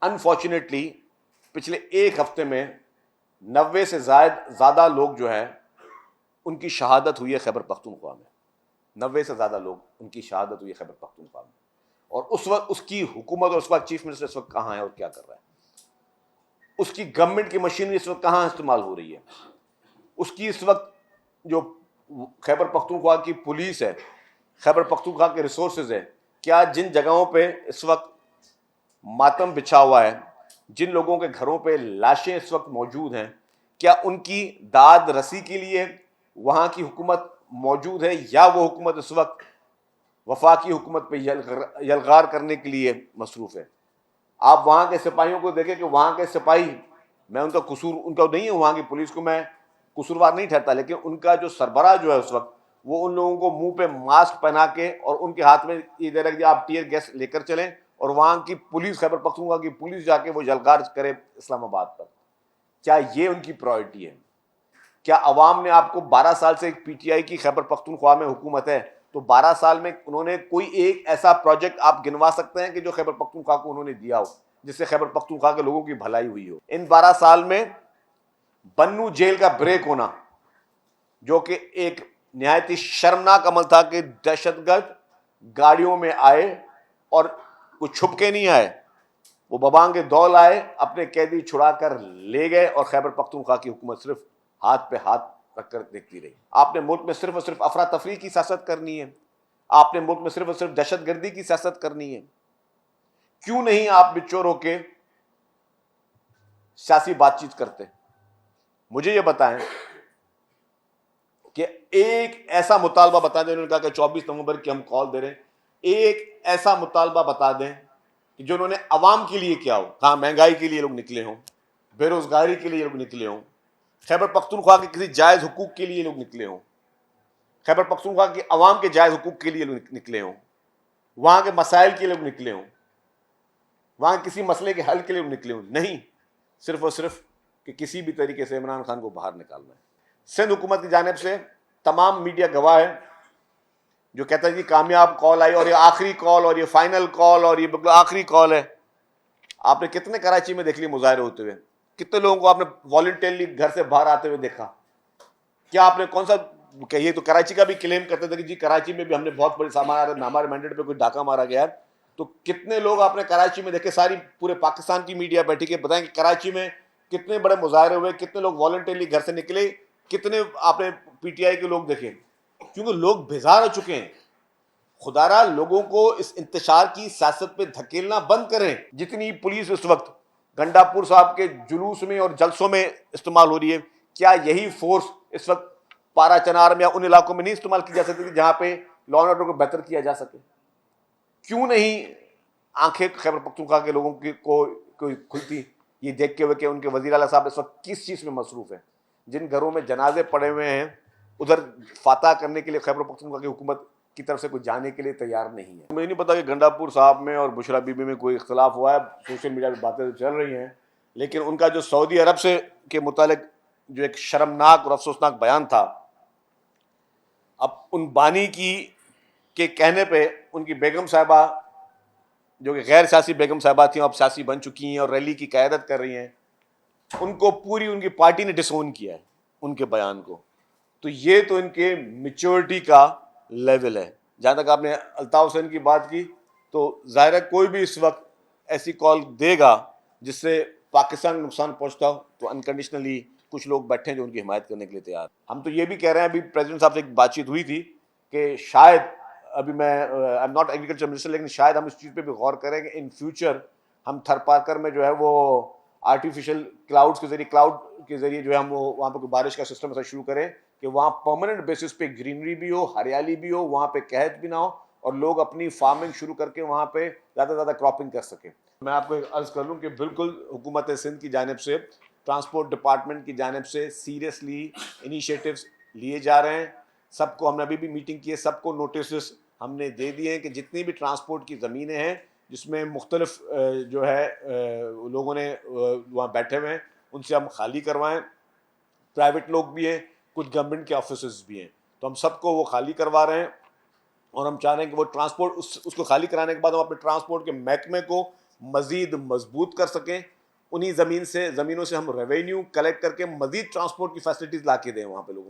Unfortunately پچھلے ایک ہفتے میں 90 سے زیادہ لوگ جو ہیں ان کی شہادت ہوئی ہے خیبر پختونخوا میں. 90 سے زیادہ لوگ ان کی شہادت ہوئی ہے خیبر پختونخوا میں. اور اس وقت اس کی حکومت اور اس وقت چیف منسٹر اس وقت کہاں ہے اور کیا کر رہا ہے؟ اس کی گورنمنٹ کی مشینری اس وقت کہاں استعمال ہو رہی ہے؟ اس کی اس وقت جو خیبر پختونخوا کی پولیس ہے، خیبر پختونخوا کے ریسورسز ہیں، کیا جن جگہوں پہ اس وقت ماتم بچھا ہوا ہے، جن لوگوں کے گھروں پہ لاشیں اس وقت موجود ہیں، کیا ان کی داد رسی کے لیے وہاں کی حکومت موجود ہے، یا وہ حکومت اس وقت وفاقی حکومت پہ یلغار کرنے کے لیے مصروف ہے؟ آپ وہاں کے سپاہیوں کو دیکھیں کہ وہاں کے سپاہی، میں ان کا قصور ان کا نہیں ہے، وہاں کی پولیس کو میں قصوروار نہیں ٹھہرتا، لیکن ان کا جو سربراہ جو ہے اس وقت، وہ ان لوگوں کو منہ پہ ماسک پہنا کے اور ان کے ہاتھ میں یہ دے رہا کہ آپ ٹیئر گیس لے کر چلیں، اور وہاں کی پولیس، خیبر پختونخوا کی پولیس جا کے وہ یلغار کرے اسلام آباد پر. کیا یہ ان کی پرائرٹی ہے؟ کیا عوام نے آپ کو 12 سال سے ایک پی ٹی آئی کی خیبر پختونخوا میں حکومت ہے، تو 12 سال میں انہوں نے کوئی ایک ایسا پروجیکٹ آپ گنوا سکتے ہیں کہ جو خیبر پختونخوا کو انہوں نے دیا ہو، جس سے خیبر پختونخوا کے لوگوں کی بھلائی ہوئی ہو؟ ان 12 سال میں بنو جیل کا بریک ہونا، جو کہ ایک نہایت ہی شرمناک عمل تھا کہ دہشت گرد گاڑیوں میں آئے اور وہ چھپ کے نہیں آئے، وہ ببانگ دول آئے، اپنے قیدی چھڑا کر لے گئے، اور خیبر پختونخوا کی حکومت صرف ہاتھ پہ ہاتھ رکھ کر دیکھتی رہی. آپ نے ملک میں صرف اور صرف افراتفری کی سیاست کرنی ہے، آپ نے ملک میں صرف اور صرف دہشت گردی کی سیاست کرنی ہے. کیوں نہیں آپ بچور ہو کے سیاسی بات چیت کرتے؟ مجھے یہ بتائیں کہ ایک ایسا مطالبہ بتا دیں، انہوں نے کہا کہ 24 نومبر کی ہم کال دے رہے ہیں، ایک ایسا مطالبہ بتا دیں کہ جو انہوں نے عوام کے لیے کیا ہو. ہاں، مہنگائی کے لیے لوگ نکلے ہوں، بے روزگاری کے لیے لوگ نکلے ہوں، خیبر پختونخوا کے کسی جائز حقوق کے لیے لوگ نکلے ہوں، خیبر پختونخوا کے عوام کے جائز حقوق کے لیے لوگ نکلے ہوں، وہاں کے مسائل کے لیے لوگ نکلے ہوں، وہاں کسی مسئلے کے حل کے لیے لوگ نکلے ہوں. نہیں، صرف اور صرف کہ کسی بھی طریقے سے عمران خان کو باہر نکالنا ہے. سندھ حکومت کی جانب سے تمام میڈیا گواہ ہے، جو کہتا ہے کہ کامیاب کال آئی اور یہ آخری کال اور یہ فائنل کال اور یہ بالکل آخری کال ہے. آپ نے کتنے کراچی میں دیکھ لی مظاہرے ہوتے ہوئے؟ کتنے لوگوں کو آپ نے والنٹیرلی گھر سے باہر آتے ہوئے دیکھا؟ کیا آپ نے کون سا کہ یہ تو کراچی کا بھی کلیم کرتے تھے کہ جی کراچی میں بھی ہم نے بہت بڑی سامان، ہمارے مینڈیٹ پہ کوئی ڈاکہ مارا گیا ہے. تو کتنے لوگ آپ نے کراچی میں دیکھے؟ ساری پورے پاکستان کی میڈیا بیٹھی کے بتائیں کہ کراچی میں کتنے بڑے مظاہرے ہوئے، کتنے لوگ والنٹیرلی گھر سے نکلے، کتنے آپ نے پی ٹی آئی کے لوگ دیکھے؟ کیونکہ لوگ بیزار ہو چکے ہیں. خدا را لوگوں کو اس انتشار کی سیاست پہ دھکیلنا بند کریں. جتنی پولیس اس وقت گنڈا پور صاحب کے جلوس میں اور جلسوں میں استعمال ہو رہی ہے، کیا یہی فورس اس وقت پارا چنار میں یا ان علاقوں میں نہیں استعمال کی جا سکتی جہاں پہ لا اینڈ آرڈر کو بہتر کیا جا سکے؟ کیوں نہیں آنکھیں خیبر پختونخوا کے لوگوں کی کو کھلتی یہ دیکھ کے ہوئے کہ ان کے وزیر اعلیٰ صاحب اس وقت کس چیز میں مصروف ہیں؟ جن گھروں میں جنازے پڑے ہوئے ہیں، ادھر فاتح کرنے کے لیے خیبر پختونخوا کی حکومت کی طرف سے کوئی جانے کے لیے تیار نہیں ہے. مجھے نہیں پتا کہ گنڈا پور صاحب میں اور بشرا بی بی میں کوئی اختلاف ہوا ہے، سوشل میڈیا پہ باتیں چل رہی ہیں، لیکن ان کا جو سعودی عرب سے کے متعلق جو ایک شرمناک اور افسوسناک بیان تھا، اب ان بانی کی کے کہنے پہ ان کی بیگم صاحبہ جو کہ غیر سیاسی بیگم صاحبہ تھیں، اب سیاسی بن چکی ہیں اور ریلی کی قیادت کر رہی ہیں، ان کو پوری ان کی پارٹی نے ڈس اون کیا ہے ان کے بیان کو. تو یہ تو ان کے میچورٹی کا لیول ہے. جہاں تک آپ نے الطاف حسین کی بات کی، تو ظاہر ہے کوئی بھی اس وقت ایسی کال دے گا جس سے پاکستان کو نقصان پہنچتا ہو، تو انکنڈیشنلی کچھ لوگ بیٹھے ہیں جو ان کی حمایت کرنے کے لیے تیار. ہم تو یہ بھی کہہ رہے ہیں، ابھی پریزیڈنٹ صاحب سے ایک بات چیت ہوئی تھی کہ شاید ابھی میں I am not agriculture minister, لیکن شاید ہم اس چیز پہ بھی غور کریں کہ ان فیوچر ہم تھر پارکر میں جو ہے وہ آرٹیفیشل کلاؤڈ کے ذریعے جو ہے ہم وہ وہاں پہ کوئی بارش کا سسٹم ایسا شروع کریں کہ وہاں پرماننٹ بیسس پہ گرینری بھی ہو، ہریالی بھی ہو، وہاں پہ قحط بھی نہ ہو، اور لوگ اپنی فارمنگ شروع کر کے وہاں پہ زیادہ سے زیادہ کراپنگ کر سکیں. میں آپ کو عرض کر لوں کہ بالکل حکومت سندھ کی جانب سے، ٹرانسپورٹ ڈپارٹمنٹ کی جانب سے سیریسلی انیشیٹوز لیے جا رہے ہیں. سب کو ہم نے ابھی بھی میٹنگ کی ہے، سب کو نوٹسز ہم نے دے دیے ہیں کہ جتنی بھی ٹرانسپورٹ کی زمینیں ہیں جس میں مختلف جو ہے لوگوں نے وہاں بیٹھے ہوئے ہیں، ان سے ہم خالی کروائیں. پرائیویٹ لوگ بھی ہیں، کچھ گورنمنٹ کے آفیسز بھی ہیں، تو ہم سب کو وہ خالی کروا رہے ہیں. اور ہم چاہ رہے ہیں کہ وہ ٹرانسپورٹ اس کو خالی کرانے کے بعد ہم اپنے ٹرانسپورٹ کے محکمے کو مزید مضبوط کر سکیں, انہی زمینوں سے ہم ریونیو کلیکٹ کر کے مزید ٹرانسپورٹ کی فیسلٹیز لا کے دیں وہاں پہ لوگوں